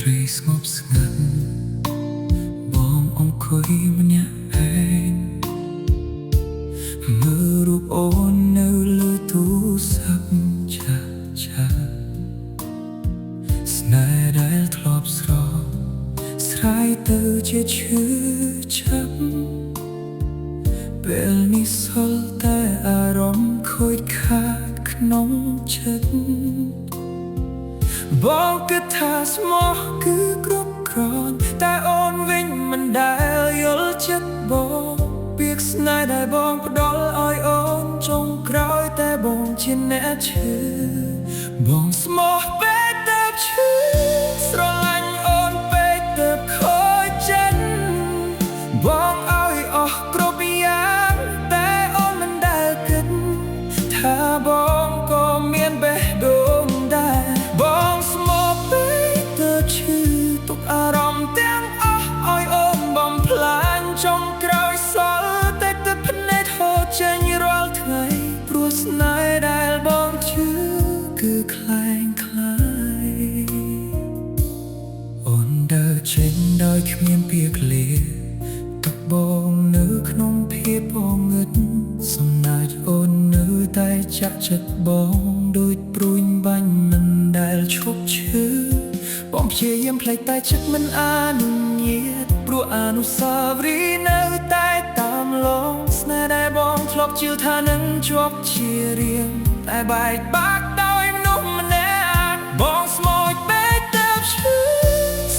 ត្រីស្ងប់ស្ងាត់បងអង្គុយម្នាក់ឯងមើលរូបអូននៅលើទូរស័ព្ទចាស់ស្នេហ៍ដែលធ្លាប់ស្រស់ស្រាយទៅជាឈឺចាប់ពេលនេះសល់តែអារម្មណ៍ខូចខាតក្នុងចិត្តបងគិតថាស្មោះគឺគ្រប់គ្រាន់តែអូនវិញមិនដែលយល់ចិត្តបងពាក្យស្នេហ៍ដែលបងផ្ដល់ឲ្យអូនចុងក្រោយតែបងជាអ្នកឈឺបងស្មោះពេកទៅឈឺស្រឡាញ់អូនពេកទៅខូចចិត្តបងឲ្យអស់គ្រប់យ៉ាងតែអូនមិនដែលគិតថាបងក៏មានបេះដូងដែរបងស្មោះពេកទៅឈឺទុកអារម្មណ៍ទាំងអស់ឲ្យអូនបំផ្លាញចុងក្រោយសល់តែទឹកភ្នែកហូរចេញរាល់ថ្ងៃព្រោះស្នេហ៍ដែលបងជឿគឺខ្លែងខ្លាយអូនដើរចេញដោយគ្មានពាក្យលាទុកបងនៅក្នុងភាពបងងឹតសំណាចអូននៅតែចាក់ចិត្តបងដូចព្រួយបាញ់មិនដែលឈប់ឈឺបងព្យាយាមភ្លេចតែចិត្តមិនអនុញ្ញាតព្រោះអនុស្សាវរីយ៍នៅតែតាមឡងស្នេហ៍ដែលបងធ្លាប់ជឿថានឹងជាប់ជារៀងតែបែកបាក់ដោយមនុស្សម្នាក់បងស្មោចពេកទៅឈឺ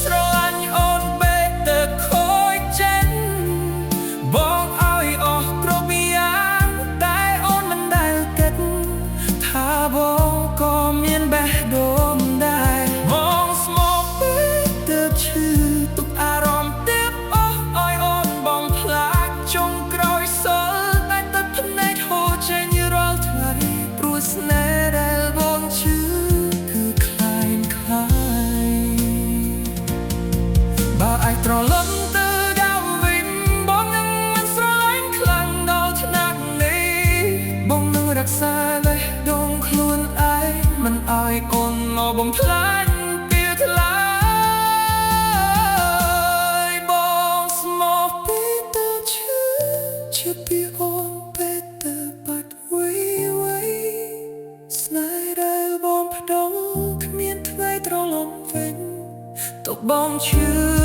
ស្រឡាញ់អូនពេកទៅខូចចិត្តបងឲ្យអស់គ្រប់យ៉ាងតែអូនមិនដែលគិតថាបងក៏មានបេះដូងដែរបងស្មោកពេកទៅឈឺទុកអារម្មណ៍ទាំងអស់ឲ្យអូនបងផ្លាច់ចុងក្រោយសល់តែទឹកភ្នែកហូរចេញរាល់ថ្ងៃព្រោះស្នេហ៍ដែលបងជឿគឺខ្លែងខ្លាយបើអាចត្រឡប់ទៅដើមវិញបងនឹងមិនស្រឡាញ់ខ្លាំងដល់ថ្នាក់នេះបងនឹងរក្សាលេះដងខ្លួនឯងមិនឲ្យអូនមកបំផ្លាញពីថ្លៃបងស្មោះពេកទៅឈឺជាពីអូនពេកទៅបាត់វៃស្នេហ៍ដែលបងផ្ដល់គ្មានថ្ងៃត្រឡប់វិញទុកបងឈឺ